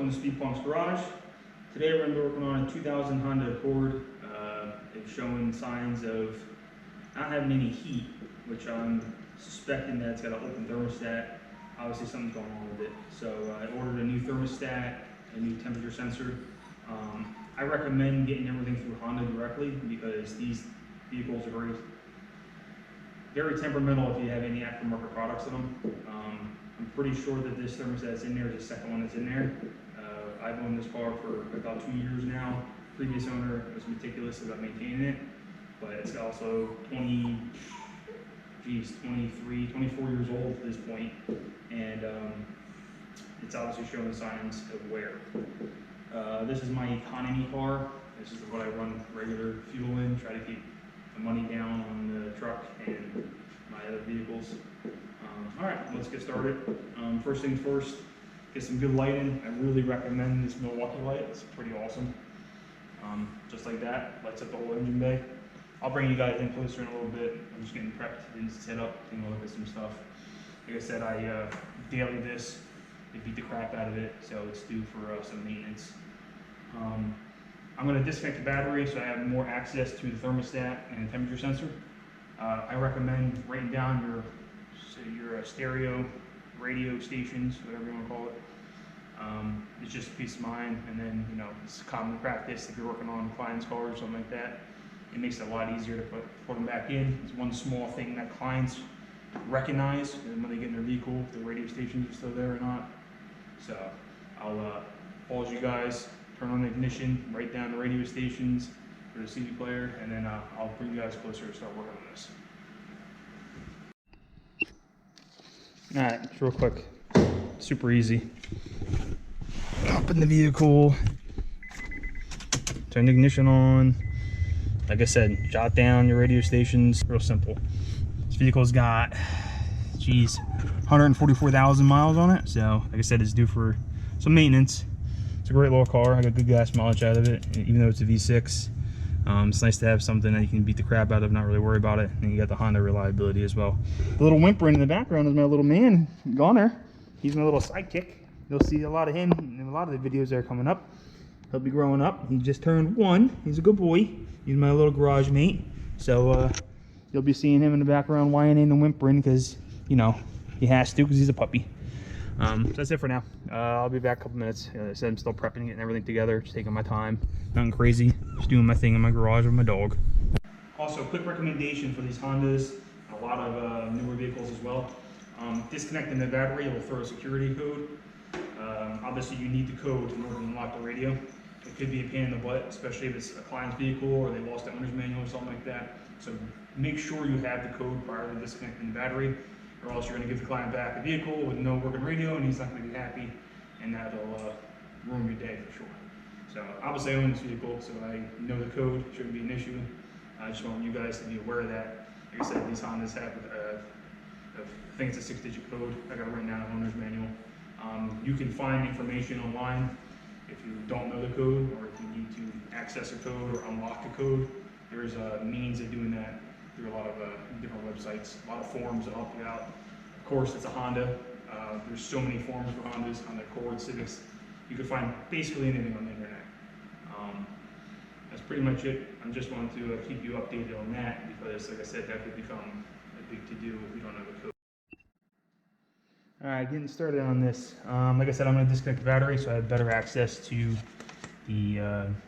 Welcome to Speed Punk's Garage. Today we're going to be working on a 2000 Honda Accord. It's showing signs of not having any heat, which I'm suspecting that it's got an open thermostat. Obviously something's going on with it. So I ordered a new thermostat, a new temperature sensor. I recommend getting everything through Honda directly because these vehicles are very temperamental if you have any aftermarket products in them. I'm pretty sure that this thermostat's in there is the second one that's in there. I've owned this car for about 2 years now. Previous owner was meticulous about maintaining it, but it's also 23, 24 years old at this point, and it's obviously showing signs of wear. This is my economy car. This is what I run regular fuel in, try to keep the money down on the truck and my other vehicles. All right, let's get started. First things first, get some good lighting. I really recommend this Milwaukee light. It's pretty awesome. Just like that, lights up the whole engine bay. I'll bring you guys in closer in a little bit. I'm just getting prepped and set up, taking a look at some stuff. Like I said, I daily this. They beat the crap out of it, so it's due for some maintenance. I'm going to disconnect the battery so I have more access to the thermostat and the temperature sensor. I recommend writing down your stereo, radio stations, whatever you want to call it. It's just peace of mind, and then, you know, it's common practice if you're working on clients' cars or something like that. It makes it a lot easier to put them back in. It's one small thing that clients recognize when they get in their vehicle, if the radio stations are still there or not. So I'll pause you guys, turn on the ignition, write down the radio stations for the CD player, and then I'll bring you guys closer to start working on this. All right, just real quick, super easy. Hop in the vehicle, turn the ignition on. Like I said, jot down your radio stations, real simple. This vehicle's got, 144,000 miles on it. So, like I said, it's due for some maintenance. It's a great little car. I got good gas mileage out of it, even though it's a V6. It's nice to have something that you can beat the crap out of, not really worry about it. And you got the Honda reliability as well. The little whimpering in the background is my little man, Goner. He's my little sidekick. You'll see a lot of him in a lot of the videos that are coming up. He'll be growing up. He just turned 1. He's a good boy. He's my little garage mate. So you'll be seeing him in the background whining and whimpering because, you know, he has to because he's a puppy. So that's it for now. I'll be back in a couple minutes. As I said, I'm still prepping, getting everything together, just taking my time. Nothing crazy, just doing my thing in my garage with my dog. Also, quick recommendation for these Hondas, a lot of newer vehicles as well. Disconnecting the battery will throw a security code. Obviously, you need the code in order to unlock the radio. It could be a pain in the butt, especially if it's a client's vehicle or they lost the owner's manual or something like that. So make sure you have the code prior to disconnecting the battery, or else you're going to give the client back a vehicle with no working radio and he's not going to be happy, and that'll ruin your day for sure. So obviously I own this vehicle, so I know the code, shouldn't be an issue. I just want you guys to be aware of that. Like I said, these Hondas have, I think it's a 6-digit code. I got it right now, owner's manual. You can find information online if you don't know the code, or if you need to access a code or unlock a code. There's a means of doing that through a lot of different websites, a lot of forums that help you out. Of course, it's a Honda. There's so many forums for Hondas, Honda Accord, Civics. You can find basically anything on the internet. That's pretty much it. I just wanted to keep you updated on that because, like I said, that could become a big to-do if you don't know the code. All right, getting started on this. Like I said, I'm going to disconnect the battery so I have better access to the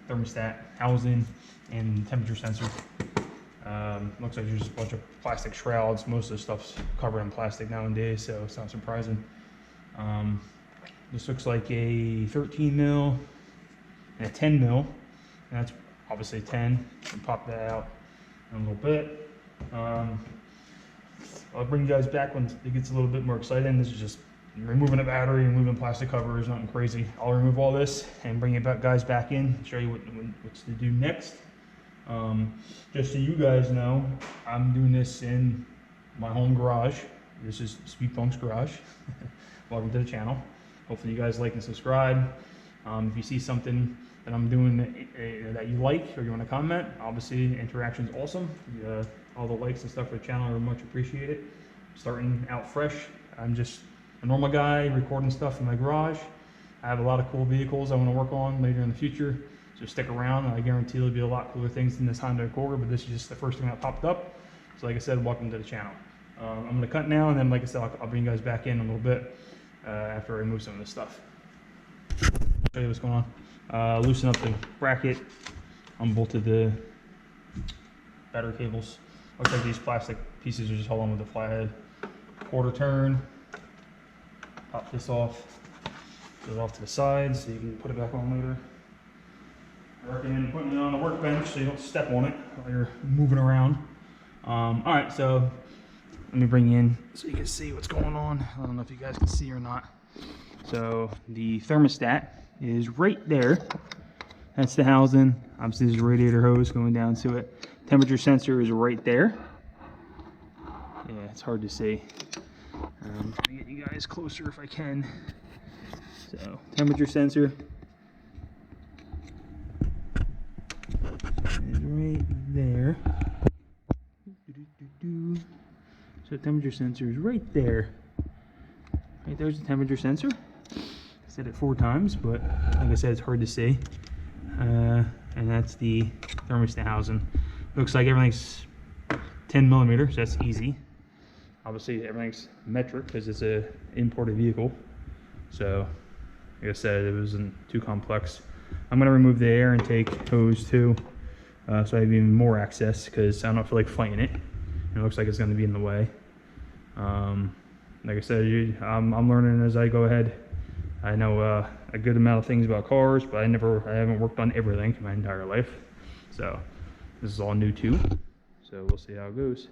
thermostat housing and temperature sensor. Looks like there's just a bunch of plastic shrouds. Most of the stuff's covered in plastic nowadays, so it's not surprising. This looks like a 13 mil and a 10 mil. And that's obviously 10. I'll pop that out in a little bit. I'll bring you guys back when it gets a little bit more exciting. This is just removing a battery, removing plastic covers, nothing crazy. I'll remove all this and bring you guys back in, show you what's to do next. Just so you guys know, I'm doing this in my home garage. This is Speed Punk's Garage. Welcome to the channel. Hopefully you guys like and subscribe. If you see something that I'm doing that you like or you want to comment, obviously interaction's awesome. All the likes and stuff for the channel are much appreciated. Starting out fresh, I'm just a normal guy recording stuff in my garage. I have a lot of cool vehicles I want to work on later in the future, so stick around. I guarantee there'll be a lot cooler things than this Honda Accord, but this is just the first thing that popped up. So like I said, welcome to the channel. I'm going to cut now, and then like I said, I'll bring you guys back in a little bit after I remove some of this stuff. Show you what's going on. Loosen up the bracket, unbolted the battery cables. Looks like these plastic pieces are just holding with the flathead. Quarter turn, pop this off, put it off to the side so you can put it back on later. I recommend putting it on the workbench so you don't step on it while you're moving around. Alright, so let me bring you in so you can see what's going on. I don't know if you guys can see or not. So the thermostat is right there. That's the housing. Obviously there's a radiator hose going down to it. Temperature sensor is right there. Yeah, it's hard to see. Let me get you guys closer if I can. So, temperature sensor is right there. So, temperature sensor is right there. Right there's the temperature sensor. I said it 4 times, but like I said, it's hard to see. And that's the thermostat housing. Looks like everything's 10 millimeters. That's easy. Obviously, everything's metric because it's a imported vehicle. So, like I said, it wasn't too complex. I'm gonna remove the air intake hose too, so I have even more access because I don't feel like fighting it. It looks like it's gonna be in the way. Like I said, I'm learning as I go ahead. I know a good amount of things about cars, but I haven't worked on everything my entire life. So this is all new too. So we'll see how it goes.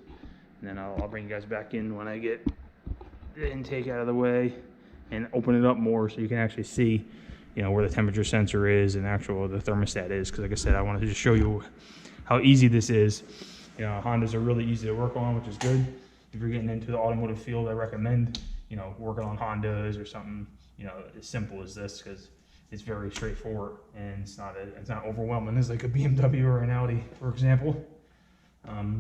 And then I'll bring you guys back in when I get the intake out of the way and open it up more so you can actually see, you know, where the temperature sensor is and the thermostat is. Because like I said, I wanted to just show you how easy this is. You know, Hondas are really easy to work on, which is good. If you're getting into the automotive field, I recommend, you know, working on Hondas or something, you know, as simple as this, because it's very straightforward and it's not overwhelming as like a BMW or an Audi, for example.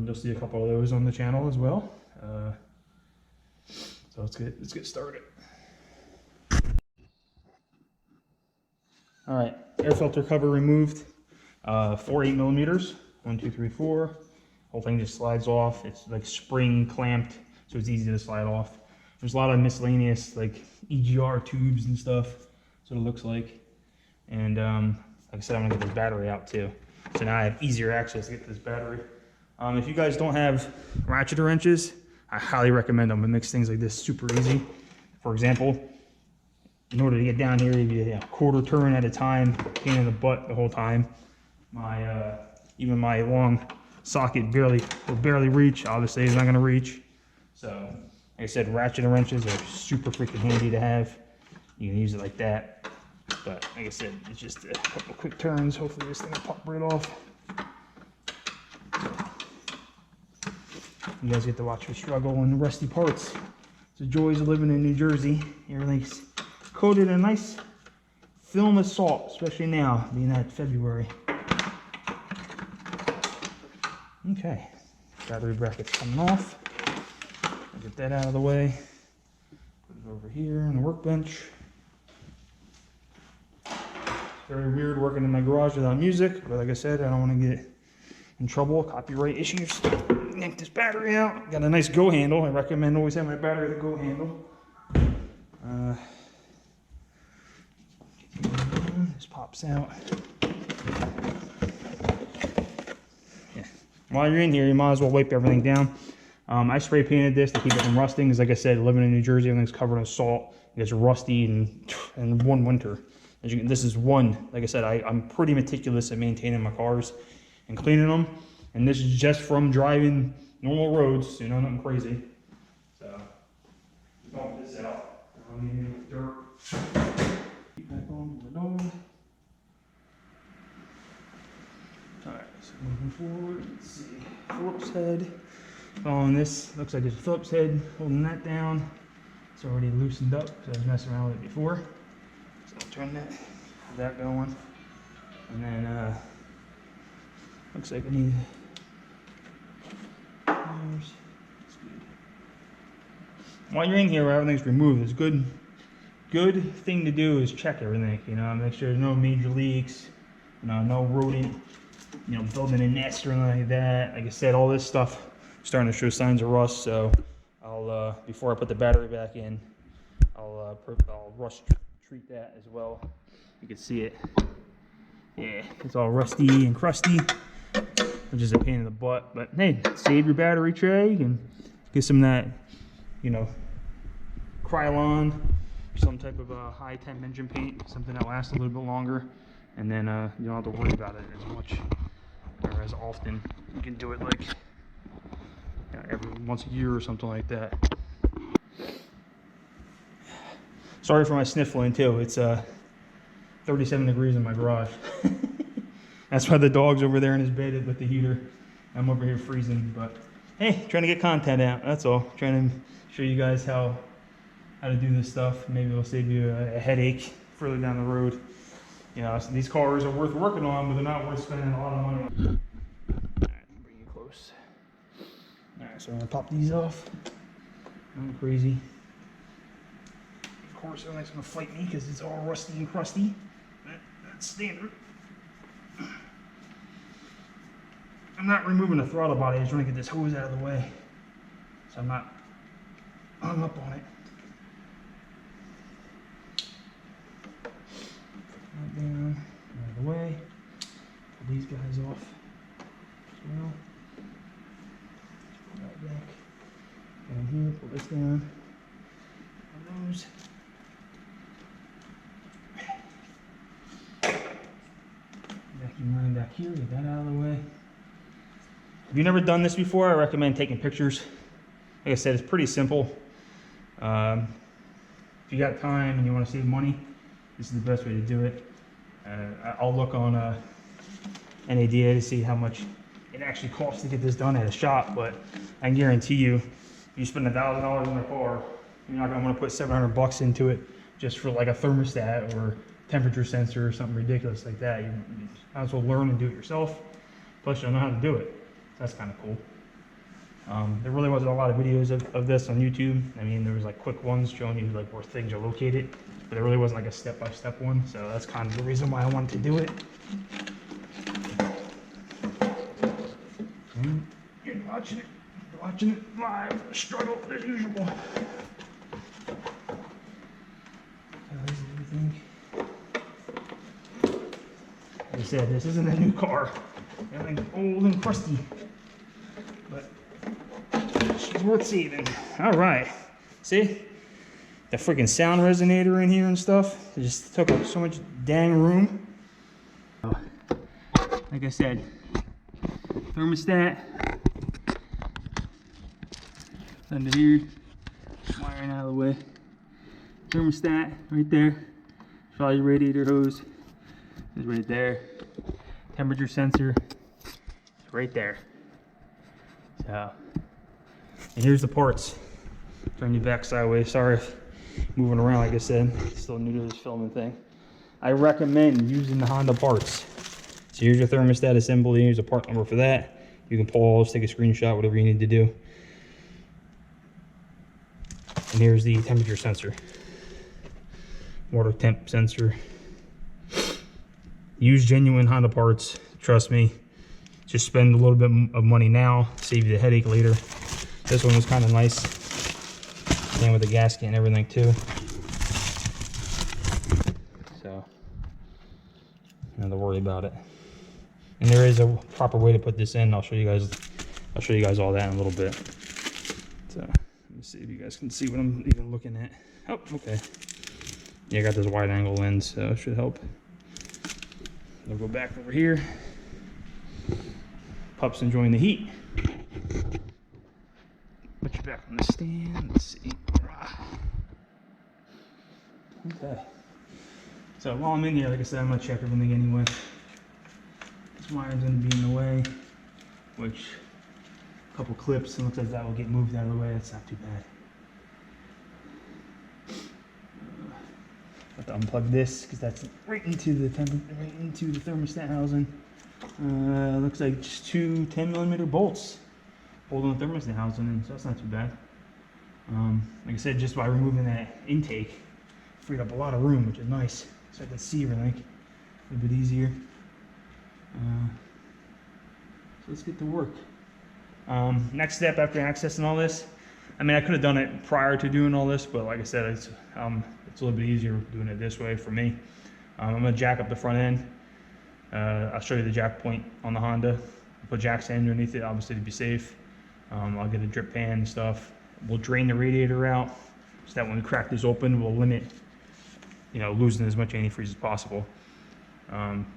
You'll see a couple of those on the channel as well. So let's get started. All right, air filter cover removed. 4 8mm. 1, 2, 3, 4. Whole thing just slides off. It's like spring clamped, so it's easy to slide off. There's a lot of miscellaneous like EGR tubes and stuff. That's what it looks like. And like I said, I'm gonna get this battery out too. So now I have easier access to get this battery. If you guys don't have ratchet wrenches, I highly recommend them. It makes things like this super easy. For example, in order to get down here, you quarter turn at a time, pain in the butt the whole time. Even my long socket will barely reach. Obviously, it's not going to reach. So, like I said, ratchet wrenches are super freaking handy to have. You can use it like that. But like I said, it's just a couple quick turns. Hopefully, this thing will pop right off. You guys get to watch me struggle in rusty parts. It's the joys of living in New Jersey. Everything's coated in a nice film of salt, especially now, being that February. Okay, battery bracket's coming off. I'll get that out of the way. Put it over here on the workbench. Very weird working in my garage without music, but like I said, I don't want to get in trouble, copyright issues. Yank this battery out. Got a nice go handle. I recommend always have my battery with a go handle. This pops out. Yeah. While you're in here, you might as well wipe everything down. I spray painted this to keep it from rusting, because like I said, living in New Jersey, everything's covered in salt. It gets rusty in one winter. This is one, like I said, I'm pretty meticulous at maintaining my cars and cleaning them. And this is just from driving normal roads, you know, nothing crazy. So, dump this out. I don't need any dirt. Keep that going for the dog. Alright, so moving forward, let's see. Phillips head. Following this, looks like there's a Phillips head holding that down. It's already loosened up because I was messing around with it before. So I'll turn that going. And then, looks like I need. While you're in here, where everything's removed, it's good good thing to do is check everything, you know, make sure there's no major leaks, you know, no rodent, you know, building a nest or anything like that. Like I said, all this stuff starting to show signs of rust, so I'll, before I put the battery back in, I'll rust treat that as well. You can see it. Yeah, it's all rusty and crusty, which is a pain in the butt, but hey, save your battery tray. You can get some of that, you know, Krylon, some type of high temp engine paint, something that lasts a little bit longer, and then you don't have to worry about it as much or as often. You can do it like, you know, every once a year or something like that. Sorry for my sniffling too. It's 37 degrees in my garage. That's why the dog's over there in his bed with the heater. I'm over here freezing, but hey, trying to get content out, that's all. Trying to show you guys how to do this stuff. Maybe it'll save you a headache further down the road. You know, so these cars are worth working on, but they're not worth spending a lot of money on. Alright, bring you close. Alright, so I'm gonna pop these off. I'm crazy. Of course, everything's gonna fight me because it's all rusty and crusty. That's standard. I'm not removing the throttle body, I just want to get this hose out of the way so I'm not hung up on it. Right down, out of the way. Pull these guys off as well. Pull that back down here, pull this down. On those. Vacuum line back here, get that out of the way. If you've never done this before, I recommend taking pictures. Like I said, it's pretty simple. If you got time and you want to save money, this is the best way to do it. I'll look on NADA to see how much it actually costs to get this done at a shop, but I can guarantee you, if you spend $1,000 on a car, you're not going to want to put $700 into it just for like a thermostat or temperature sensor or something ridiculous like that. You might as well learn and do it yourself. Plus, you'll know how to do it. That's kind of cool. There really wasn't a lot of videos of this on YouTube. I mean, there was like quick ones showing you like where things are located, but there really wasn't like a step-by-step one. So that's kind of the reason why I wanted to do it. And you're watching it live, struggle as usual. Everything. Like I said, this isn't a new car. Everything's old and crusty, but she's worth saving. All right, see the freaking sound resonator in here and stuff. It just took up so much dang room. Like I said, thermostat under here, wiring out of the way. Thermostat right there. Probably radiator hose is right there. Temperature sensor is right there. So, and here's the parts. Turn you back sideways. Sorry if moving around, like I said. Still new to this filming thing. I recommend using the Honda parts. So here's your thermostat assembly. Here's a part number for that. You can pause, take a screenshot, whatever you need to do. And here's the temperature sensor. Water temp sensor. Use genuine Honda parts, trust me. Just spend a little bit of money now, save you the headache later. This one was kind of nice. Came with the gasket and everything too. So, not to worry about it. And there is a proper way to put this in. I'll show you guys all that in a little bit. So, let me see if you guys can see what I'm even looking at. Oh, okay. Yeah, I got this wide angle lens, so it should help. I'll go back over here. Pup's enjoying the heat. Put you back on the stand. Let's see. Okay. So while I'm in here, like I said, I'm gonna check everything anyway. This wire's gonna be in the way, which a couple clips, it looks like that will get moved out of the way. That's not too bad. I have to unplug this because that's right into the thermostat housing. Looks like just two 10mm bolts holding the thermostat housing in, so that's not too bad. Like I said, just by removing that intake, freed up a lot of room, which is nice, so I can see everything a bit easier. So let's get to work. Next step after accessing all this, I mean, I could have done it prior to doing all this, but like I said, it's a little bit easier doing it this way for me. I'm gonna jack up the front end. I'll show you the jack point on the Honda. Put jack stand underneath it, obviously to be safe. I'll get a drip pan and stuff. We'll drain the radiator out so that when we crack this open, we'll limit, you know, losing as much antifreeze as possible.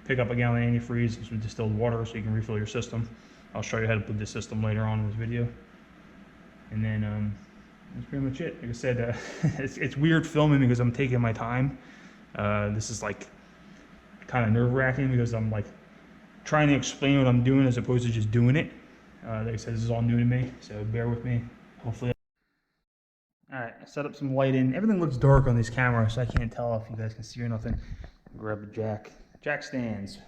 Pick up a gallon of antifreeze, some distilled water so you can refill your system. I'll show you how to put this system later on in this video. And then that's pretty much it. Like I said, it's weird filming because I'm taking my time. This is like kind of nerve-wracking because I'm like trying to explain what I'm doing as opposed to just doing it. Like I said, this is all new to me, so bear with me. Hopefully. Alright, I set up some lighting. Everything looks dark on these cameras, so I can't tell if you guys can see or nothing. Grab the jack stands.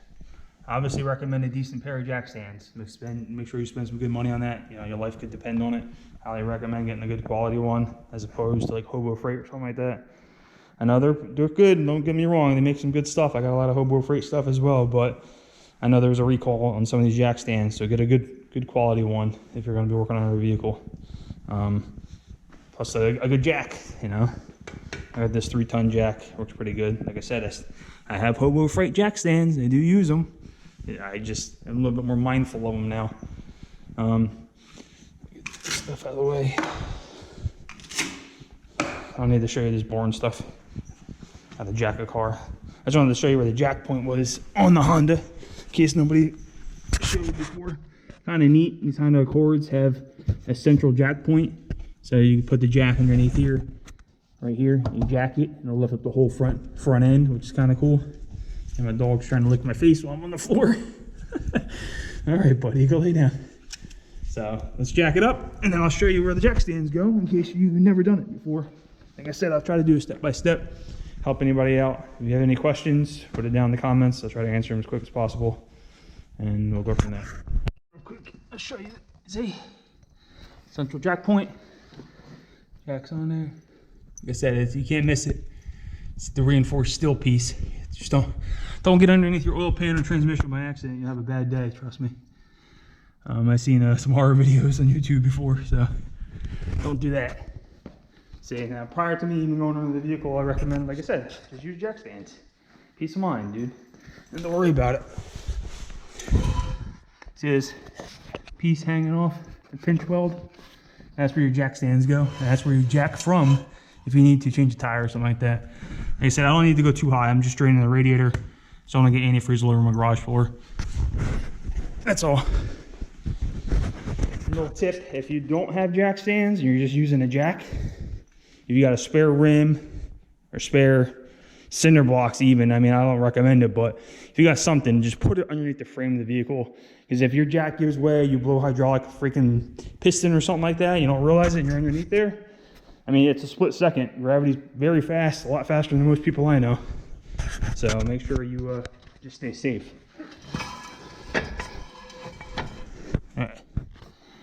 Obviously recommend a decent pair of jack stands. Make sure you spend some good money on that. You know, your life could depend on it. Highly recommend getting a good quality one as opposed to like Hobo Freight or something like that. I know they're good, don't get me wrong, they make some good stuff. I got a lot of Hobo Freight stuff as well, but I know there's a recall on some of these jack stands, so get a good quality one if you're going to be working on a vehicle. Plus a good jack, you know. I got this 3-ton jack, works pretty good. Like I said, I have Hobo Freight jack stands, I do use them. I'm a little bit more mindful of them now. Get this stuff out of the way. I don't need to show you this boring stuff. How to jack a car. I just wanted to show you where the jack point was on the Honda, in case nobody showed you before. Kind of neat. These Honda Accords have a central jack point, so you can put the jack underneath here, right here. You jack it, and it'll lift up the whole front end, which is kind of cool. And my dog's trying to lick my face while I'm on the floor. All right, buddy, go lay down. So let's jack it up, and then I'll show you where the jack stands go in case you've never done it before. Like I said, I'll try to do it step by step, help anybody out. If you have any questions, put it down in the comments. I'll try to answer them as quick as possible, and we'll go from there. Real quick, I'll show you. See, central jack point. Jack's on there. Like I said, you can't miss it. It's the reinforced steel piece. Just don't get underneath your oil pan or transmission by accident. You'll have a bad day, trust me. I've seen some horror videos on YouTube before, so don't do that. See, now prior to me even going under the vehicle, I recommend, like I said, just use jack stands. Peace of mind, dude. And don't worry about it. See this piece hanging off the pinch weld? That's where your jack stands go. That's where you jack from if you need to change a tire or something like that. Like I said, I don't need to go too high. I'm just draining the radiator, so I don't get antifreeze all over my garage floor. That's all. Little tip, if you don't have jack stands and you're just using a jack, if you got a spare rim or spare cinder blocks even, I mean, I don't recommend it, but if you got something, just put it underneath the frame of the vehicle. Because if your jack gives way, you blow hydraulic freaking piston or something like that, you don't realize it and you're underneath there. I mean, it's a split second. Gravity's very fast, a lot faster than most people I know. So make sure you just stay safe. All right,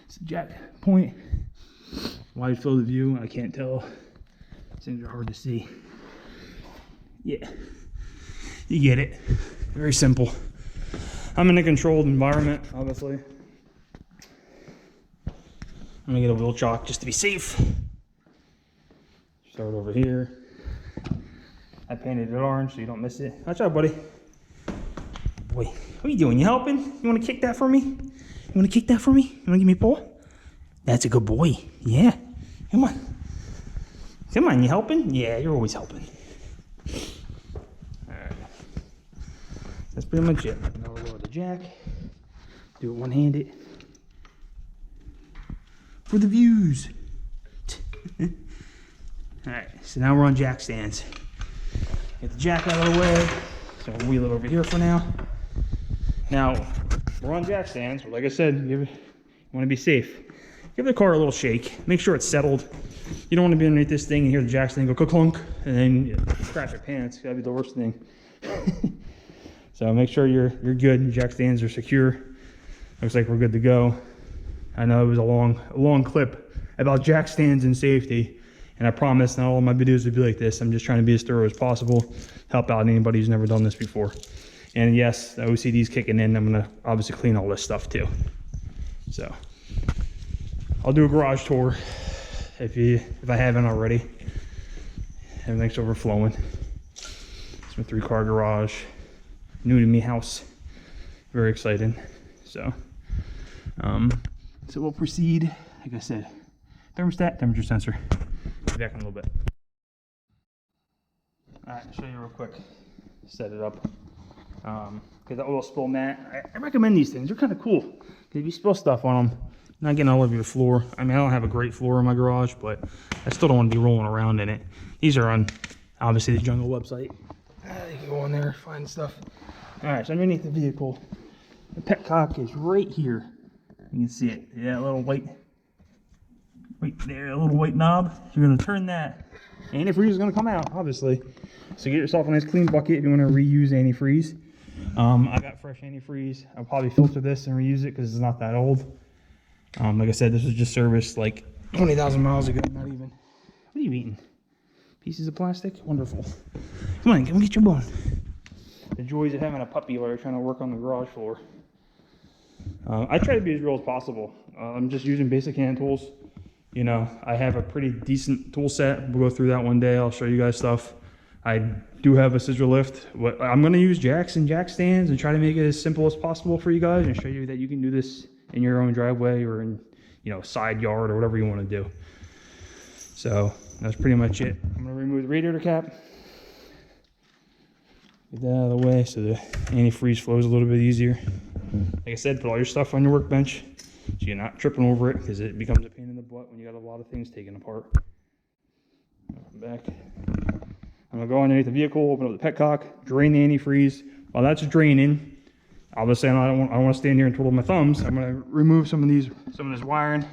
it's a jack point. Wide field of view, I can't tell. Things are hard to see. Yeah, you get it. Very simple. I'm in a controlled environment, obviously. I'm gonna get a wheel chock just to be safe. Start over here. I painted it orange so you don't miss it. Watch out, buddy. Boy, what are you doing? You helping? You want to kick that for me? You want to kick that for me? You want to give me a pull? That's a good boy. Yeah. Come on. Come on, you helping? Yeah, you're always helping. Alright. That's pretty much it. Now we'll lower the jack. Do it one-handed. For the views. Alright, so now we're on jack stands. Get the jack out of the way. So we'll wheel it over here for now. Now, we're on jack stands. Like I said, you want to be safe. Give the car a little shake. Make sure it's settled. You don't want to be underneath this thing and hear the jack stand go clunk and then crash your pants. That'd be the worst thing. So make sure you're good. Your jack stands are secure. Looks like we're good to go. I know it was a long clip about jack stands and safety. And I promise not all of my videos would be like this. I'm just trying to be as thorough as possible, help out anybody who's never done this before. And yes, the OCD's kicking in. I'm gonna obviously clean all this stuff too. So I'll do a garage tour if I haven't already. Everything's overflowing. It's my 3-car garage, new to me house. Very exciting. So we'll proceed. Like I said, thermostat, temperature sensor. Be back in a little bit. All right, show you real quick. Set it up. Because that oil spill mat, I recommend these things. They're kind of cool. Because if you spill stuff on them, not getting all over your floor. I mean, I don't have a great floor in my garage, but I still don't want to be rolling around in it. These are on, obviously, the Jungle website. You can go on there, find stuff. All right, so underneath the vehicle, the petcock is right here. You can see it. Yeah, a little white, right there, a little white knob. So you're going to turn that. Antifreeze is going to come out, obviously. So get yourself a nice clean bucket if you want to reuse antifreeze. I got fresh antifreeze. I'll probably filter this and reuse it because it's not that old. Like I said, this was just serviced like 20,000 miles ago. Not even. What are you eating? Pieces of plastic? Wonderful. Come on, get your bone. The joys of having a puppy while you're trying to work on the garage floor. I try to be as real as possible. I'm just using basic hand tools. You know, I have a pretty decent tool set. We'll go through that one day. I'll show you guys stuff. I do have a scissor lift. I'm going to use jacks and jack stands and try to make it as simple as possible for you guys and show you that you can do this in your own driveway or in, you know, side yard or whatever you want to do. So that's pretty much it. I'm going to remove the radiator cap. Get that out of the way so the antifreeze flows a little bit easier. Like I said, put all your stuff on your workbench so you're not tripping over it because it becomes a pain in the butt when you got a lot of things taken apart. Back. I'm going to go underneath the vehicle, open up the petcock, drain the antifreeze. While that's draining, obviously I don't want to stand here and twiddle my thumbs. I'm going to remove some of this wiring.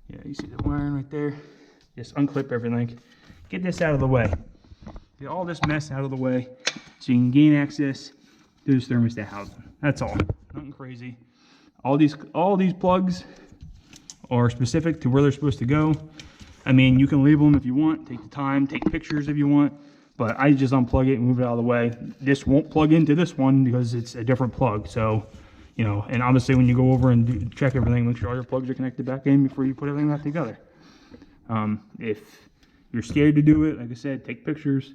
Yeah, you see the wiring right there. Just unclip everything. Get this out of the way. Get all this mess out of the way so you can gain access to this thermostat housing. That's all. Nothing crazy. All these plugs are specific to where they're supposed to go. I mean, you can label them if you want, take the time, take pictures if you want, but I just unplug it and move it out of the way. This won't plug into this one because it's a different plug. So, you know, and obviously when you go over and check everything, make sure all your plugs are connected back in before you put everything back together. If you're scared to do it, like I said, take pictures.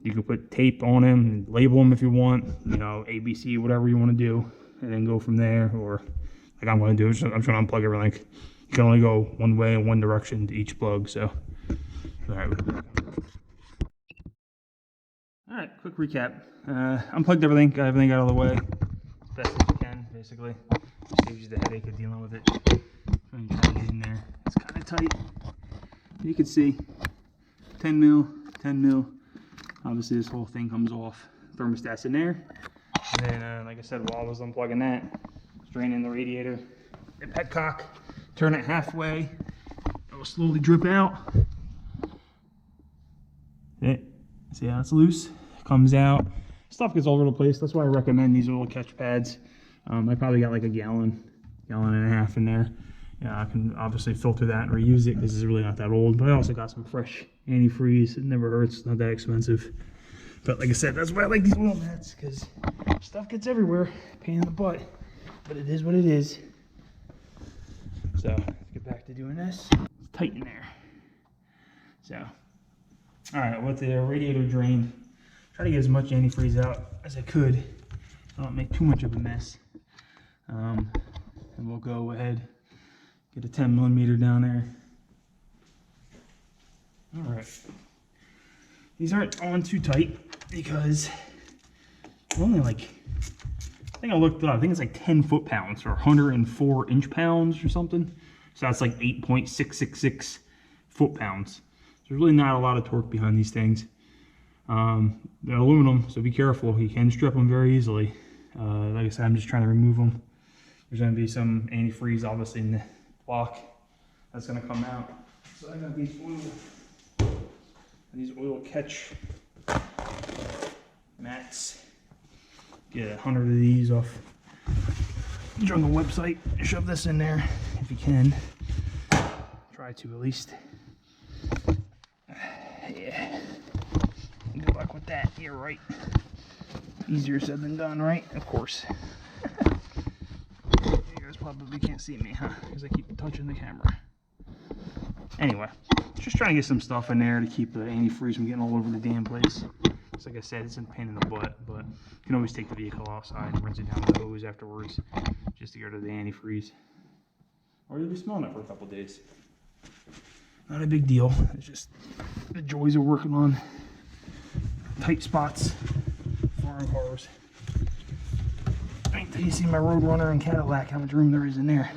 You can put tape on them and label them if you want, you know, ABC, whatever you want to do, and then go from there. Or like I'm going to do, I'm trying to unplug everything. You can only go one way in one direction to each plug, so. All right, quick recap. Unplugged everything, got everything out of the way as best as you can, basically. Just saves you the headache of dealing with it. When you try to get in there, it's kind of tight. You can see 10 mil. Obviously, this whole thing comes off. Thermostat's in there. And then, like I said, while I was unplugging that, draining the radiator, the petcock, turn it halfway. It will slowly drip out. See how it's loose? It comes out. Stuff gets all over the place. That's why I recommend these little catch pads. I probably got like a gallon and a half in there. Yeah, I can obviously filter that and reuse it because it's really not that old. But I also got some fresh antifreeze. It never hurts. Not that expensive. But like I said, that's why I like these oil mats because stuff gets everywhere. Pain in the butt. But it is what it is. So let's get back to doing this. It's tight in there. So, all right, with the radiator drained, try to get as much antifreeze out as I could. I don't make too much of a mess. And we'll go ahead. Get a 10 millimeter down there. All right. These aren't on too tight because they're only like, I think I looked up, I think it's like 10 foot-pounds or 104 inch-pounds or something. So that's like 8.666 foot-pounds. So there's really not a lot of torque behind these things. They're aluminum, so be careful. You can strip them very easily. Like I said, I'm just trying to remove them. There's going to be some antifreeze, obviously, in the block that's going to come out. So I got these oil catch mats. Get 100 of these off the Jungle website. Shove this in there if you can. Try to at least. Yeah. Good luck with that. You're right. Easier said than done, right? Of course. You guys probably can't see me, huh? Because I keep touching the camera. Anyway, just trying to get some stuff in there to keep the antifreeze from getting all over the damn place. So like I said, it's a pain in the butt, but you can always take the vehicle outside and rinse it down with the hose afterwards just to get rid of the antifreeze. Or you'll be smelling it for a couple days. Not a big deal. It's just the joys of working on tight spots, foreign cars. Wait till you see my Roadrunner and Cadillac, how much room there is in there.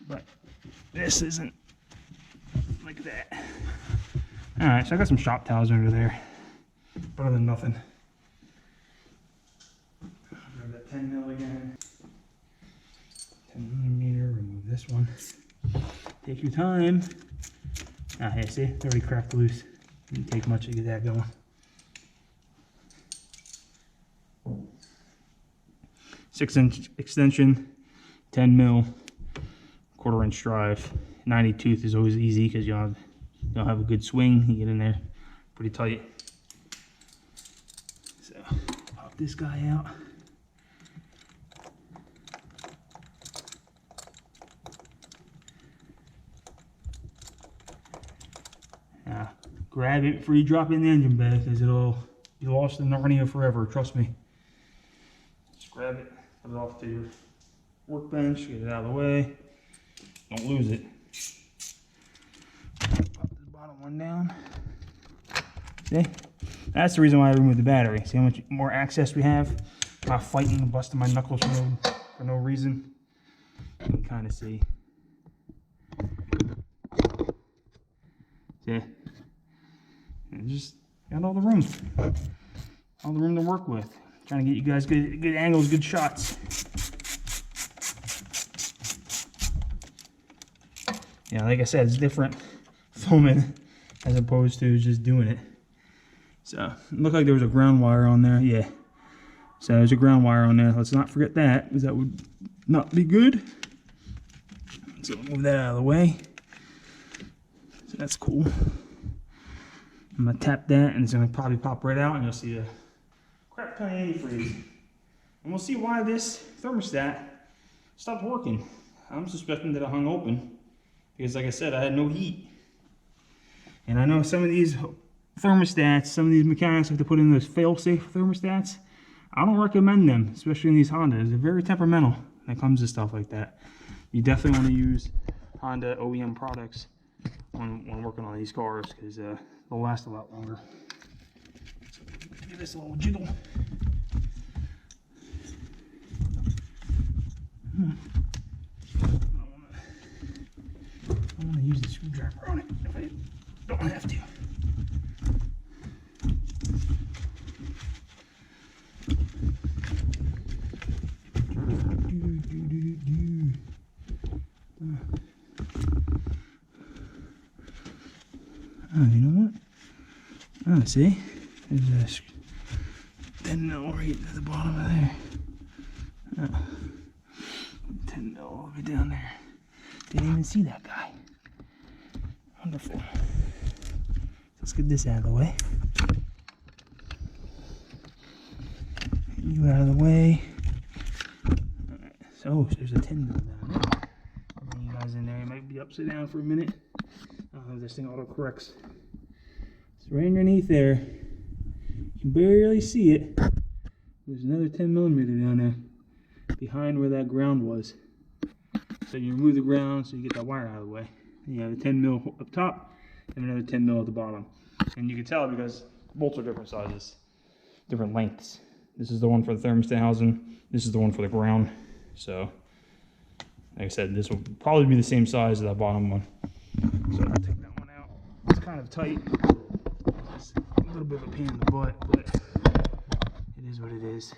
But this isn't like that. Alright, so I got some shop towels under there. Better than nothing. Grab that 10 mil again. 10 millimeter, remove this one. Take your time. Ah, hey, see? It's already cracked loose. Didn't take much to get that going. 6-inch extension, 10 mil, 1/4 inch drive. 90 tooth is always easy because you'll have a good swing. You get in there pretty tight. So pop this guy out. Now grab it before you drop it in the engine bay because you'll be lost in Narnia forever. Trust me. Just grab it, put it off to your workbench, get it out of the way. Don't lose it. Pop this bottom one down. See? That's the reason why I removed the battery. See how much more access we have? Not fighting and busting my knuckles for no reason. You can kind of see. See? And just got all the room. All the room to work with. Trying to get you guys good angles, good shots. Yeah, like I said, it's different filming as opposed to just doing it. So, it looked like there was a ground wire on there. Yeah. So, there's a ground wire on there. Let's not forget that, because that would not be good. So, move that out of the way. So, that's cool. I'm going to tap that, and it's going to probably pop right out, and you'll see a crap ton of antifreeze. And we'll see why this thermostat stopped working. I'm suspecting that it hung open, because like I said, I had no heat. And I know some of these thermostats, some of these mechanics like to put in those fail-safe thermostats. I don't recommend them, especially in these Hondas. They're very temperamental when it comes to stuff like that. You definitely want to use Honda OEM products when working on these cars, because they'll last a lot longer. So give this a little jiggle. I want to use the screwdriver on it if I don't have to. Oh, you know what? Oh, see? There's a 10 mil right at the bottom of there. Oh. 10 mil all the way down there. Didn't even see that guy. Wonderful. Let's get this out of the way. You out of the way. Alright, so there's a 10 mil down there. I'll bring you guys in there. It might be upside down for a minute. I don't know if this thing auto corrects. It's right underneath there. You can barely see it. There's another 10 millimeter down there behind where that ground was. So you remove the ground so you get that wire out of the way. You have a 10 mil up top and another 10 mil at the bottom. And you can tell because bolts are different sizes, different lengths. This is the one for the thermostat housing. This is the one for the ground. So, like I said, this will probably be the same size as that bottom one. So I'll take that one out. It's kind of tight. It's a little bit of a pain in the butt, but it is what it is.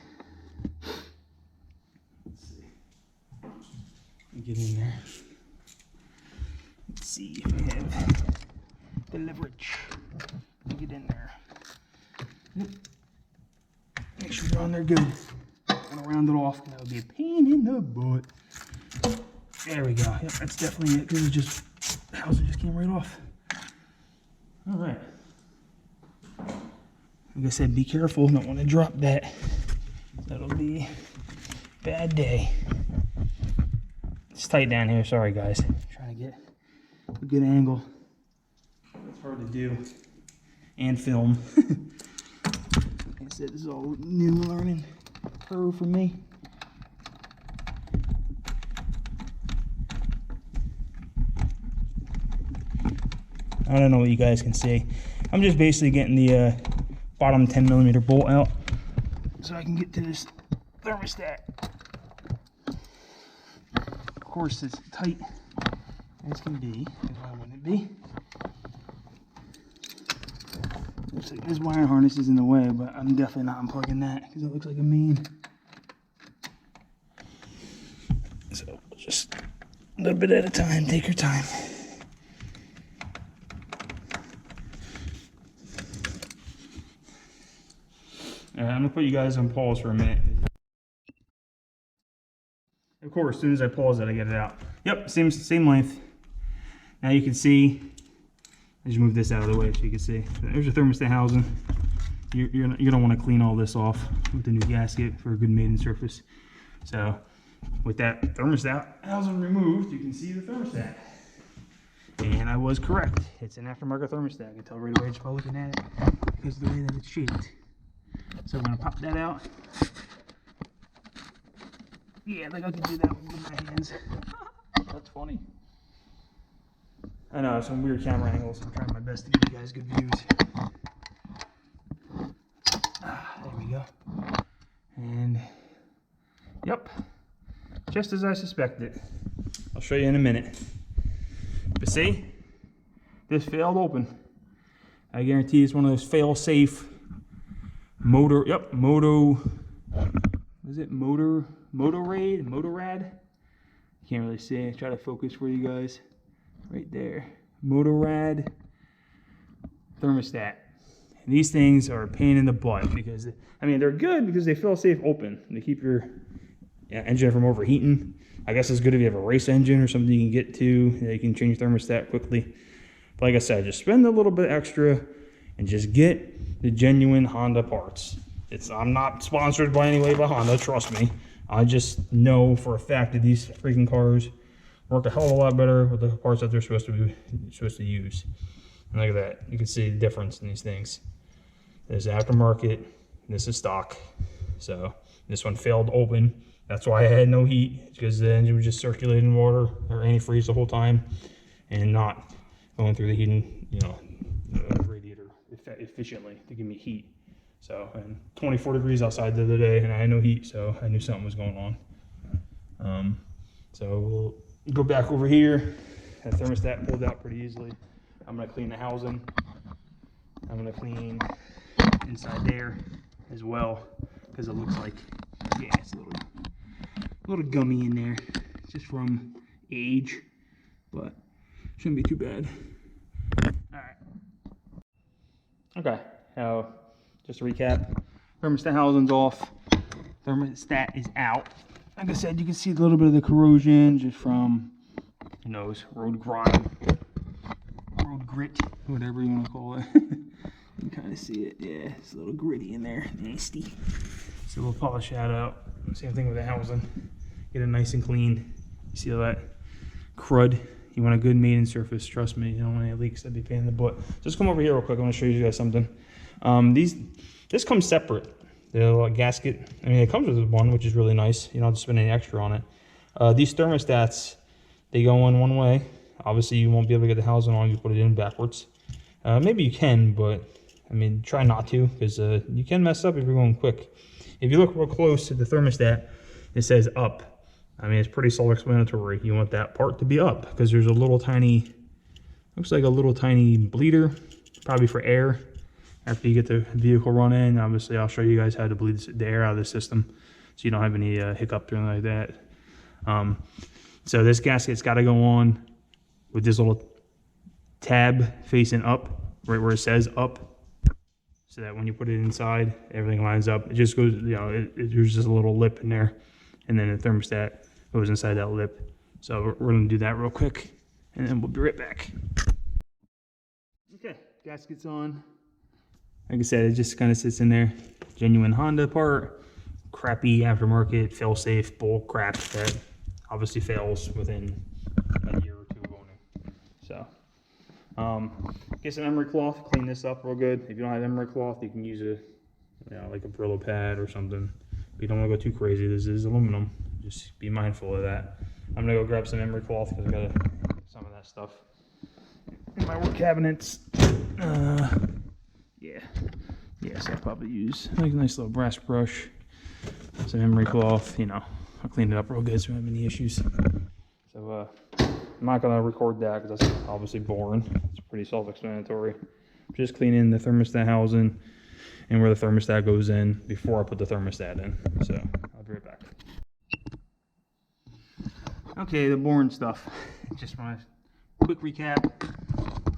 Let's see. Get in there. Let's see if I have the leverage to get in there. Yep. Make sure you're on there good. And round it off, because that would be a pain in the butt. There we go. Yep, that's definitely it, because it just, the housing just came right off. Alright, Like I said, be careful. Don't want to drop that. That'll be a bad day. It's tight down here. Sorry, guys. I'm trying to get a good angle. It's hard to do and film. Like I said, this is all new learning curve for me. I don't know what you guys can see. I'm just basically getting the bottom 10mm bolt out so I can get to this thermostat. Of course, it's tight as can be, because why wouldn't it be? Looks like this wire harness is in the way, but I'm definitely not unplugging that because it looks like a main. So just a little bit at a time, take your time. Alright, I'm gonna put you guys on pause for a minute. Of course, as soon as I pause it, I get it out. Yep, same length. Now you can see, I just move this out of the way so you can see. There's your thermostat housing. You don't want to clean all this off with the new gasket for a good maiden surface. So with that thermostat housing removed, you can see the thermostat. And I was correct. It's an aftermarket thermostat. I can tell right away just by looking at it because of the way that it's shaped. So I'm going to pop that out. Yeah, like I can do that with my hands. That's funny. I know, some weird camera angles. I'm trying my best to give you guys good views. There we go. And, yep. Just as I suspected. I'll show you in a minute. But see? This failed open. I guarantee it's one of those fail-safe motor, yep, Motorad? Can't really see. Try to focus for you guys. Right there. Motorad thermostat. And these things are a pain in the butt because, I mean, they're good because they feel safe open. They keep your engine from overheating. I guess it's good if you have a race engine or something you can get to. You can change thermostat quickly. But like I said, just spend a little bit extra and just get the genuine Honda parts. I'm not sponsored by any way by Honda, trust me. I just know for a fact that these freaking cars work a hell of a lot better with the parts that they're supposed to use. And look at that. You can see the difference in these things. This is aftermarket, this is stock. So this one failed open. That's why I had no heat, because the engine was just circulating water or antifreeze the whole time and not going through the heating, radiator efficiently to give me heat. So, and 24 degrees outside the other day, and I had no heat, so I knew something was going on. So we'll go back over here. That thermostat pulled out pretty easily. I'm gonna clean the housing. I'm gonna clean inside there as well, because it looks like, yeah, it's a little gummy in there, just from age, but shouldn't be too bad. All right. Okay. Now, just to recap, thermostat housing's off. Thermostat is out. Like I said, you can see a little bit of the corrosion just from, road grime, road grit, whatever you want to call it. You can kind of see it. Yeah, it's a little gritty in there, nasty. So we'll polish that out. Same thing with the housing. Get it nice and clean. You see all that crud? You want a good maiden surface, trust me. You don't want any leaks, that'd be a pain in the butt. Just come over here real quick. I want to show you guys something. This comes separate. The gasket, I mean, it comes with one, which is really nice. You don't have to spend any extra on it. These thermostats, they go in one way. Obviously, you won't be able to get the housing on if you put it in backwards. Maybe you can, but I mean, try not to, because you can mess up if you're going quick. If you look real close to the thermostat, it says up. I mean, it's pretty self-explanatory. You want that part to be up, because there's a little tiny, looks like a little tiny bleeder, probably for air. After you get the vehicle running, obviously I'll show you guys how to bleed the air out of the system, so you don't have any hiccup or anything like that. So this gasket's got to go on with this little tab facing up, right where it says up, so that when you put it inside, everything lines up. It just goes, there's just a little lip in there, and then the thermostat goes inside that lip. So we're going to do that real quick, and then we'll be right back. Okay, gasket's on. Like I said, it just kind of sits in there. Genuine Honda part, crappy aftermarket, fail-safe bull crap that obviously fails within a year or two of owning. So, get some emery cloth, clean this up real good. If you don't have emery cloth, you can use like a Brillo pad or something. But you don't want to go too crazy. This is aluminum. Just be mindful of that. I'm gonna go grab some emery cloth because I got some of that stuff in my work cabinets. So I'll probably use like a nice little brass brush, some emery cloth. I'll clean it up real good so we don't have any issues. So I'm not gonna record that because that's obviously boring. It's pretty self-explanatory. Just cleaning the thermostat housing and where the thermostat goes in before I put the thermostat in. So I'll be right back. Okay, the boring stuff. Just want a quick recap.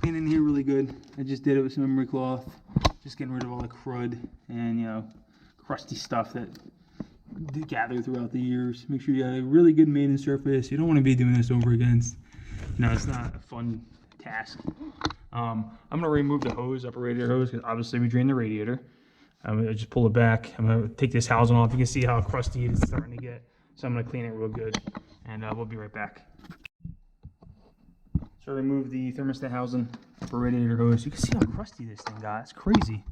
Cleaning here really good. I just did it with some emery cloth. Just getting rid of all the crud and crusty stuff that gathered throughout the years. Make sure you have a really good maintenance surface. You don't want to be doing this over again. It's not a fun task. I'm gonna remove the hose, upper radiator hose, because obviously we drain the radiator. I'm gonna just pull it back. I'm gonna take this housing off. You can see how crusty it's starting to get. So I'm gonna clean it real good, and we'll be right back. So remove the thermostat housing, upper radiator hose. You can see how crusty this thing got. It's crazy.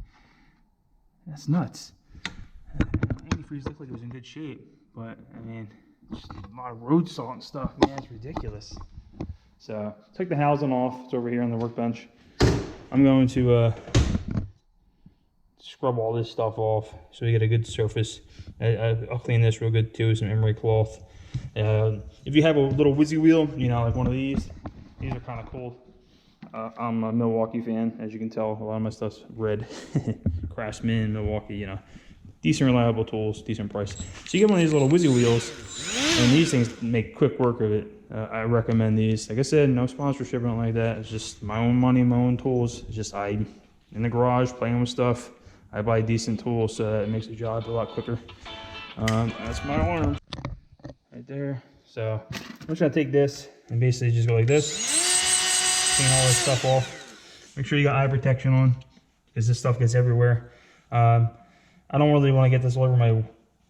That's nuts. Antifreeze looked like it was in good shape, but I mean, just a lot of road salt and stuff. Man, it's ridiculous. So took the housing off. It's over here on the workbench. I'm going to scrub all this stuff off so we get a good surface. I'll clean this real good too with some emery cloth. If you have a little whizzy wheel, like one of these are kind of cool. I'm a Milwaukee fan, as you can tell. A lot of my stuff's red. Craftsman, Milwaukee, decent reliable tools, decent price. So you get one of these little whizzy wheels, and these things make quick work of it. I recommend these. Like I said, no sponsorship or anything like that. It's just my own money, my own tools. It's just I'm in the garage playing with stuff. I buy decent tools, so it makes the job a lot quicker. That's my alarm right there. So I'm just gonna take this and basically just go like this, clean all this stuff off. Make sure you got eye protection on because this stuff gets everywhere. I don't really want to get this all over my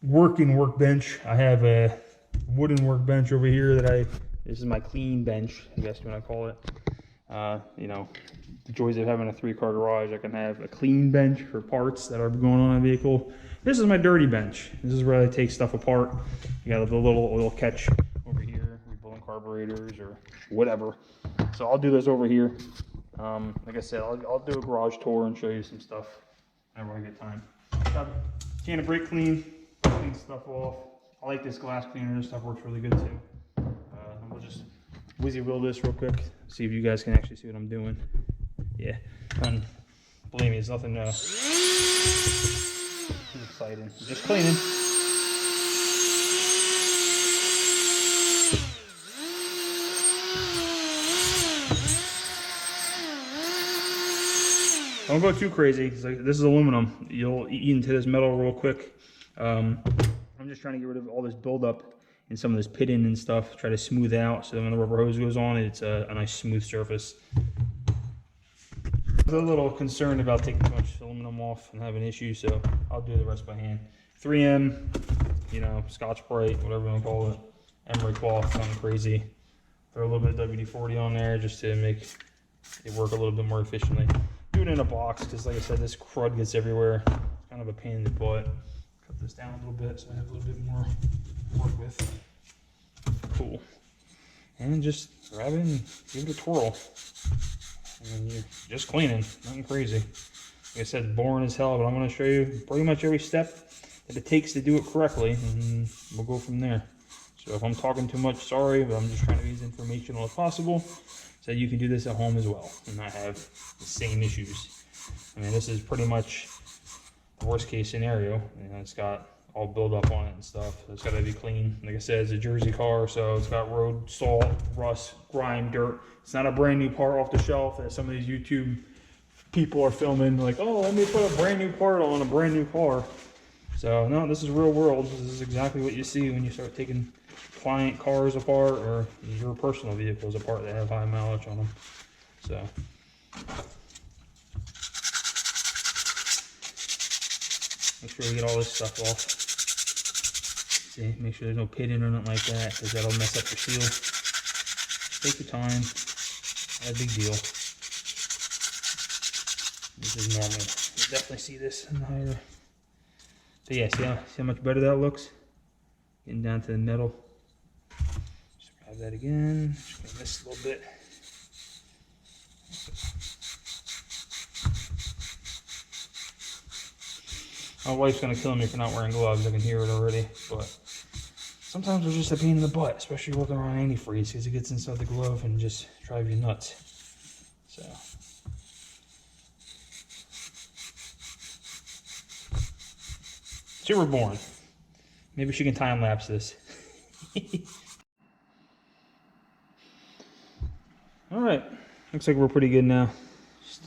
working workbench. I have a wooden workbench over here this is my clean bench, I guess you want to call it. The joys of having a 3-car garage, I can have a clean bench for parts that are going on a vehicle. This is my dirty bench. This is where I take stuff apart. You got the little oil catch over here, rebuilding carburetors or whatever. So I'll do this over here. Like I said, I'll do a garage tour and show you some stuff whenever I get time. Can of brake clean stuff off. I like this glass cleaner. This stuff works really good too. We'll just whizzy wheel this real quick. See if you guys can actually see what I'm doing. Yeah, and believe me, it's nothing too exciting. Just cleaning. Don't go too crazy. This is aluminum. You'll eat into this metal real quick. I'm just trying to get rid of all this buildup and some of this pitting and stuff. Try to smooth out so when the rubber hose goes on, it's a nice smooth surface. I was a little concerned about taking too much aluminum off and having issues, so I'll do the rest by hand. 3M, Scotch-Brite, whatever you want to call it. Emery cloth, nothing crazy. Throw a little bit of WD-40 on there just to make it work a little bit more efficiently. Do it in a box because, like I said, this crud gets everywhere. It's kind of a pain in the butt. Cut this down a little bit so I have a little bit more to work with. Cool. And just grab it and give it a twirl. And you're just cleaning, nothing crazy. Like I said, boring as hell, but I'm going to show you pretty much every step that it takes to do it correctly, and we'll go from there. So if I'm talking too much, sorry, but I'm just trying to be as informational as possible so you can do this at home as well and not have the same issues. I mean, this is pretty much the worst case scenario. It's got all build up on it and stuff. It's got to be clean. Like I said, it's a Jersey car, so it's got road salt, rust, grime, dirt. It's not a brand new part off the shelf that some of these YouTube people are filming like, oh, let me put a brand new part on a brand new car. So no, this is real world. This is exactly what you see when you start taking client cars apart or your personal vehicles apart that have high mileage on them. So Make sure we get all this stuff off. See, make sure there's no pitting or nothing like that, because that'll mess up your seal. Take your time. Not a big deal. This is normal. You definitely see this in the higher. So yeah, see how much better that looks? Getting down to the metal. Just grab that again. Just gonna miss a little bit. My wife's gonna kill me for not wearing gloves. I can hear it already, but sometimes they're just a pain in the butt, especially working around antifreeze, because it gets inside the glove and just drive you nuts. So. Super boring. Maybe she can time lapse this. All right, looks like we're pretty good now. Just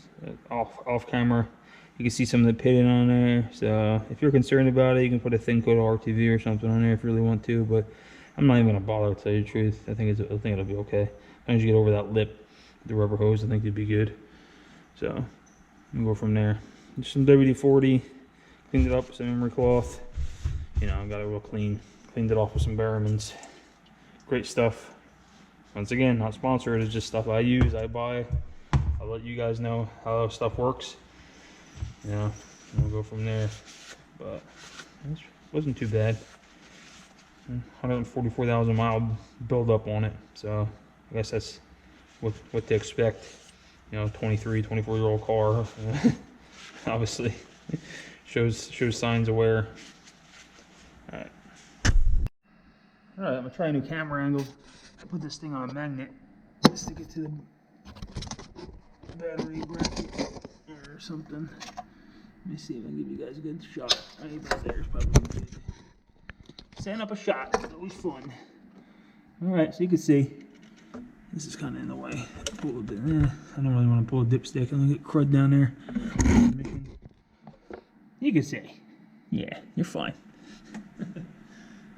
off camera, you can see some of the pitting on there. So if you're concerned about it, you can put a thin coat of RTV or something on there if you really want to. But I'm not even gonna bother, to tell you the truth. I think it'll be okay. As long as you get over that lip, the rubber hose, I think it'd be good. So we'll go from there. Just some WD-40, cleaned it up with some memory cloth. You know, got it real clean. Cleaned it off with some Barrowmans. Great stuff. Once again, not sponsored. It's just stuff I use, I buy. I'll let you guys know how stuff works. You know, and we'll go from there. But it wasn't too bad. 144,000 mile build up on it. So I guess that's what to expect. You know, 23, 24-year-old car. Obviously shows signs of wear. Alright, I'm gonna try a new camera angle. I put this thing on a magnet. Stick it to the battery bracket or something. Let me see if I can give you guys a good shot. Right about there is probably good. Setting up a shot is always fun. Alright, so you can see this is kind of in the way. Pull a bit. I don't really want to pull a dipstick. I'm gonna get crud down there. You can see. Yeah, you're fine.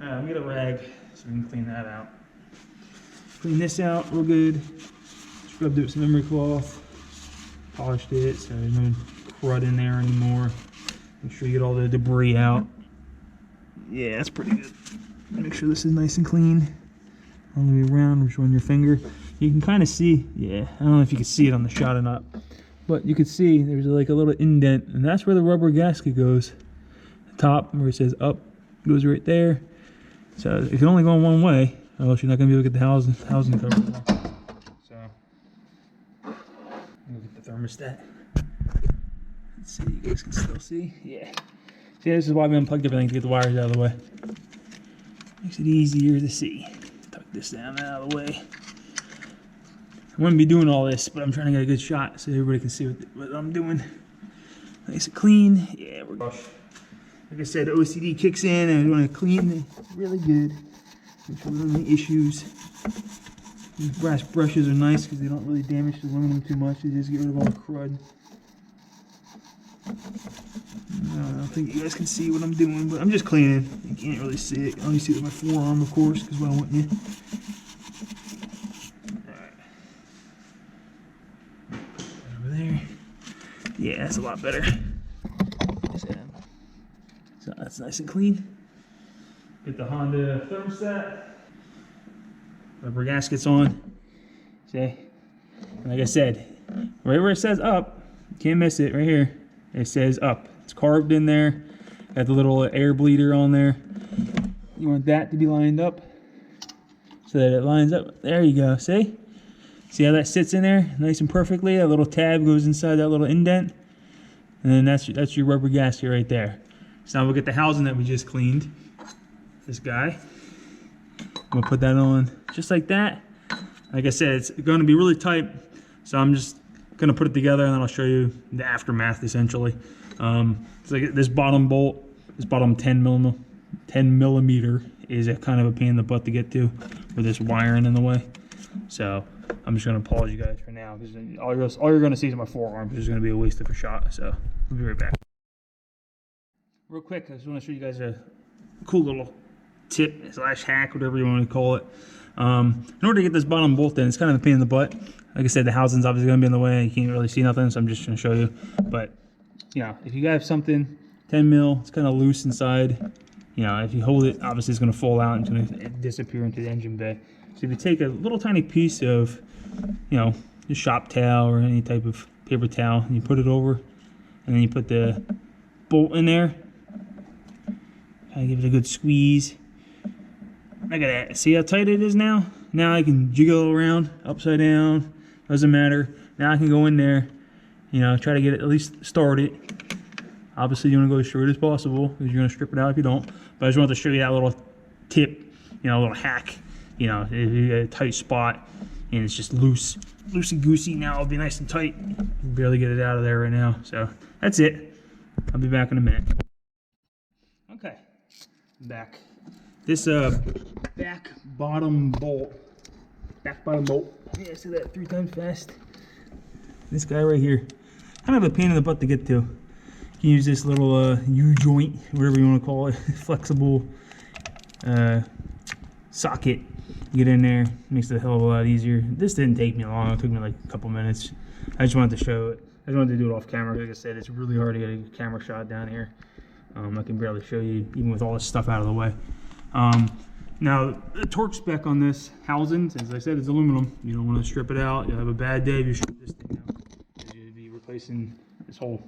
I'll get a rag so we can clean that out. Clean this out real good. Scrubbed it with some memory cloth. Polished it so there's no crud in there anymore. Make sure you get all the debris out. Yeah, that's pretty good. Make sure this is nice and clean. All the way around, just run your finger. You can kind of see, yeah, I don't know if you can see it on the shot or not, but you can see there's like a little indent, and that's where the rubber gasket goes. The top, where it says up, goes right there. So it can only go in one way, or else you're not going to be able to get the housing cover. So, I'm going to get the thermostat. Let's see, you guys can still see. Yeah. See, this is why we unplugged everything, to get the wires out of the way. Makes it easier to see. Tuck this down out of the way. I wouldn't be doing all this, but I'm trying to get a good shot so everybody can see what I'm doing. Nice and clean. Yeah, we're good. Like I said, the OCD kicks in and we want to clean it really good. Make sure we don't have any issues. These brass brushes are nice because they don't really damage the aluminum too much. They just get rid of all the crud. I don't think you guys can see what I'm doing, but I'm just cleaning. You can't really see it. I only see it with my forearm, of course, because why wouldn't you? Alright. Over there. Yeah, that's a lot better. So that's nice and clean. Get the Honda thermostat. Rubber gaskets on. See? And like I said, right where it says up, you can't miss it right here. It says up. It's carved in there. Got the little air bleeder on there. You want that to be lined up so that it lines up. There you go. See? See how that sits in there nice and perfectly? That little tab goes inside that little indent. And then that's your rubber gasket right there. So now we'll get the housing that we just cleaned. This guy. We'll put that on just like that. Like I said, it's going to be really tight. So I'm just going to put it together and then I'll show you the aftermath essentially. It's like this bottom bolt, this bottom 10 millimeter is a kind of a pain in the butt to get to with this wiring in the way. So I'm just going to pause you guys for now because all you're going to see is my forearm, which is going to be a waste of a shot. So we'll be right back. Real quick, I just want to show you guys a cool little tip / hack, whatever you want to call it. In order to get this bottom bolt in, it's kind of a pain in the butt. Like I said, the housing's obviously going to be in the way. You can't really see nothing, so I'm just going to show you. But, you know, if you have something 10 mil. It's kind of loose inside. You know, if you hold it, obviously it's going to fall out and it's going to disappear into the engine bay. So if you take a little tiny piece of, you know, the shop towel or any type of paper towel, and you put it over, and then you put the bolt in there, kind of give it a good squeeze. Look at that. See how tight it is now? Now I can jiggle around, upside down, doesn't matter. Now I can go in there, you know, try to get it at least started. Obviously you want to go as short as possible because you're going to strip it out if you don't. But I just wanted to show you that little tip, you know, a little hack. You know, if you get a tight spot and it's just loosey-goosey, now it'll be nice and tight. You can barely get it out of there right now. So that's it. I'll be back in a minute. Okay, back. This back bottom bolt. Yeah, say that 3 times fast. This guy right here, kind of a pain in the butt to get to. You can use this little U-joint, whatever you want to call it, flexible socket. Get in there, makes it a hell of a lot easier. This didn't take me long, it took me like a couple minutes. I just wanted to show it. I just wanted to do it off camera. Like I said, it's really hard to get a camera shot down here. I can barely show you, even with all this stuff out of the way. Now, the torque spec on this housing, as I said, is aluminum. You don't want to strip it out. You'll have a bad day if you strip this thing out. You'll be replacing this whole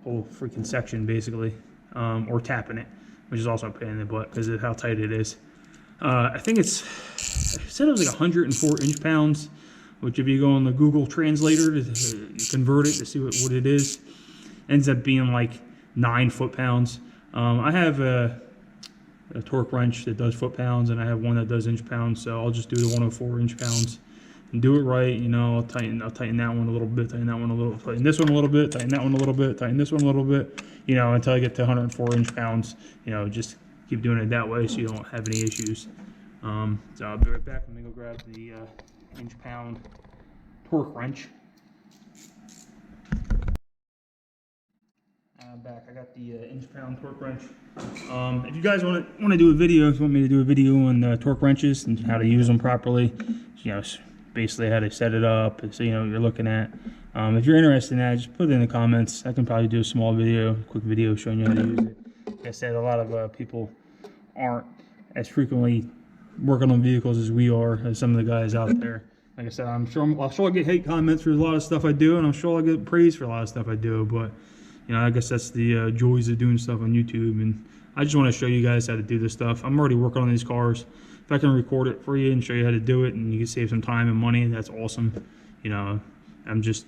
freaking section, basically, or tapping it, which is also a pain in the butt because of how tight it is. I think I said it was like 104 inch-pounds, which if you go on the Google translator to convert it to see what it is, ends up being like 9 foot-pounds. I have a torque wrench that does foot-pounds, and I have one that does inch-pounds, so I'll just do the 104 inch-pounds and do it right. You know, I'll tighten that one a little bit, tighten that one a little, tighten this one a little bit, tighten that one a little bit, tighten this one a little bit, you know, until I get to 104 inch-pounds. You know, just keep doing it that way so you don't have any issues. So I'll be right back. Let me go grab the inch-pound torque wrench. Back. I got the inch-pound torque wrench. If you guys want to do a video, if you want me to do a video on torque wrenches and how to use them properly, you know, basically how to set it up, so you know what you're looking at. If you're interested in that, just put it in the comments. I can probably do a small video, quick video showing you how to use it. Like I said, a lot of people aren't as frequently working on vehicles as we are, as some of the guys out there. Like I said, I'm sure I'll get hate comments for a lot of stuff I do, and I'm sure I'll get praise for a lot of stuff I do, but you know, I guess that's the joys of doing stuff on YouTube, and I just want to show you guys how to do this stuff. I'm already working on these cars. If I can record it for you and show you how to do it, and you can save some time and money, that's awesome. You know, I'm just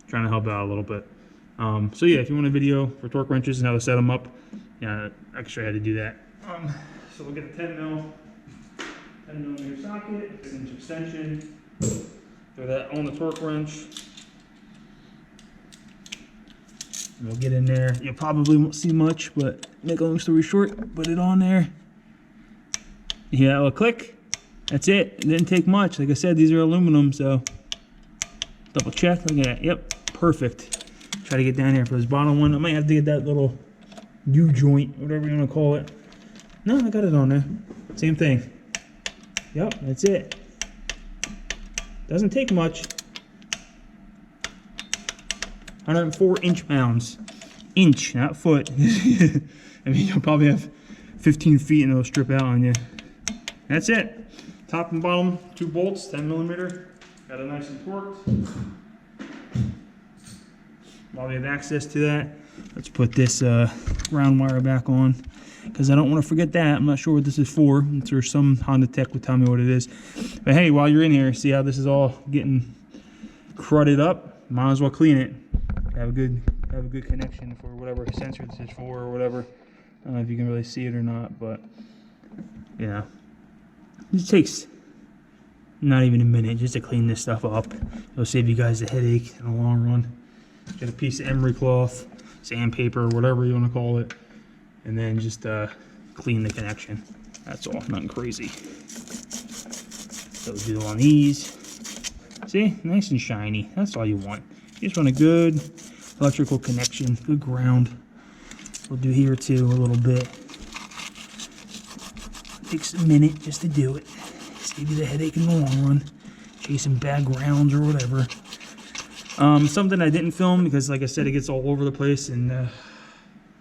trying to help out a little bit. So yeah, if you want a video for torque wrenches and how to set them up, yeah, I can show you how to do that. So we'll get a 10 millimeter socket, 6-inch extension, throw that on the torque wrench. We'll get in there. You probably won't see much, but make a long story short, put it on there. Yeah, a little click. That's it. It didn't take much. Like I said, these are aluminum, so double check. Look at that. Yep, perfect. Try to get down here for this bottom one. I might have to get that little U-joint, whatever you want to call it. No, I got it on there. Same thing. Yep, that's it. Doesn't take much. 104 inch-pounds. Inch, not foot. I mean, you'll probably have 15 feet and it'll strip out on you. That's it. Top and bottom, 2 bolts, 10 millimeter. Got it nice and torqued. While we have access to that, let's put this ground wire back on, because I don't want to forget that. I'm not sure what this is for. Or some Honda tech would tell me what it is. But hey, while you're in here, see how this is all getting crudded up? Might as well clean it. Have a good connection for whatever sensor this is for, or whatever. I don't know if you can really see it or not, but yeah, it takes not even a minute just to clean this stuff up. It'll save you guys a headache in the long run. Get a piece of emery cloth, sandpaper, whatever you want to call it, and then just clean the connection. That's all, nothing crazy. So we'll do on these. See, nice and shiny. That's all you want. You just want a good electrical connection, good ground. We'll do here too a little bit. It takes a minute just to do it. Save you the headache in the long run, chasing bad grounds or whatever. Something I didn't film because, like I said, it gets all over the place, and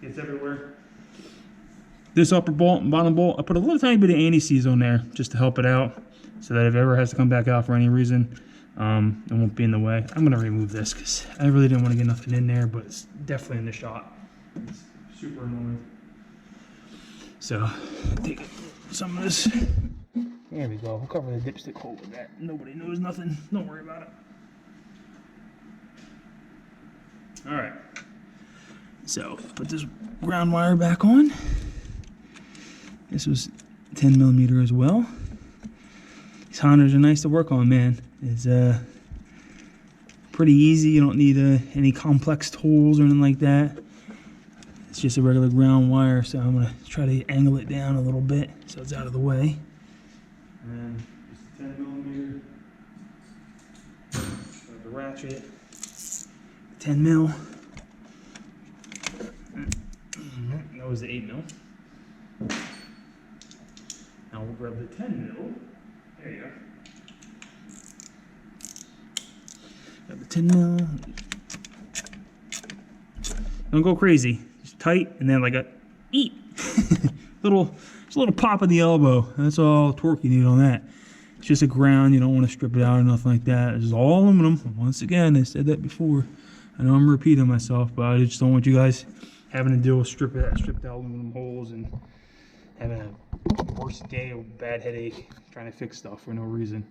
Gets everywhere. This upper bolt and bottom bolt, I put a little tiny bit of anti-seize on there just to help it out, so that if it ever has to come back out for any reason, it won't be in the way. I'm gonna remove this because I really didn't want to get nothing in there, but it's definitely in the shot. It's super annoying. So take some of this. There we go. We'll cover the dipstick hole with that. Nobody knows nothing. Don't worry about it. All right. So put this ground wire back on. This was 10 millimeter as well. These Hondas are nice to work on, man. It's pretty easy. You don't need any complex tools or anything like that. It's just a regular ground wire, so I'm gonna try to angle it down a little bit so it's out of the way. And just 10 millimeter. The ratchet. 10 mil. That was the 8 mil. Now we'll grab the 10 mil. There you go. Grab the 10 mil. Don't go crazy. Just tight, and then like a eat. Just a little pop of the elbow. That's all torque you need on that. It's just a ground. You don't want to strip it out or nothing like that. It's all aluminum. Once again, I said that before. I know I'm repeating myself, but I just don't want you guys having to deal with stripped out aluminum holes and having a worse day or bad headache trying to fix stuff for no reason.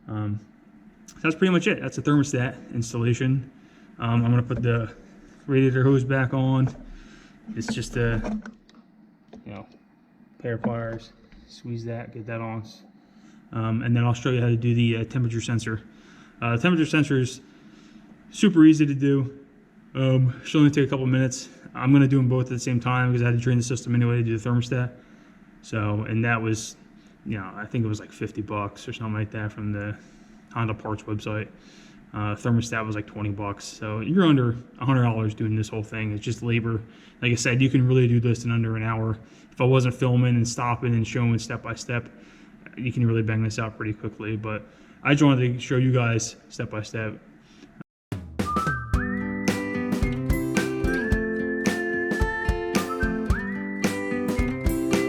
So that's pretty much it. That's the thermostat installation. I'm gonna put the radiator hose back on. It's just a, pair of pliers. Squeeze that, get that on, and then I'll show you how to do the temperature sensor. The temperature sensor is super easy to do. Should only take a couple minutes. I'm gonna do them both at the same time because I had to drain the system anyway to do the thermostat. So, and that was, I think it was like 50 bucks or something like that from the Honda parts website. Thermostat was like 20 bucks. So you're under $100 doing this whole thing. It's just labor. Like I said, you can really do this in under an hour. If I wasn't filming and stopping and showing step by step, you can really bang this out pretty quickly. But I just wanted to show you guys step by step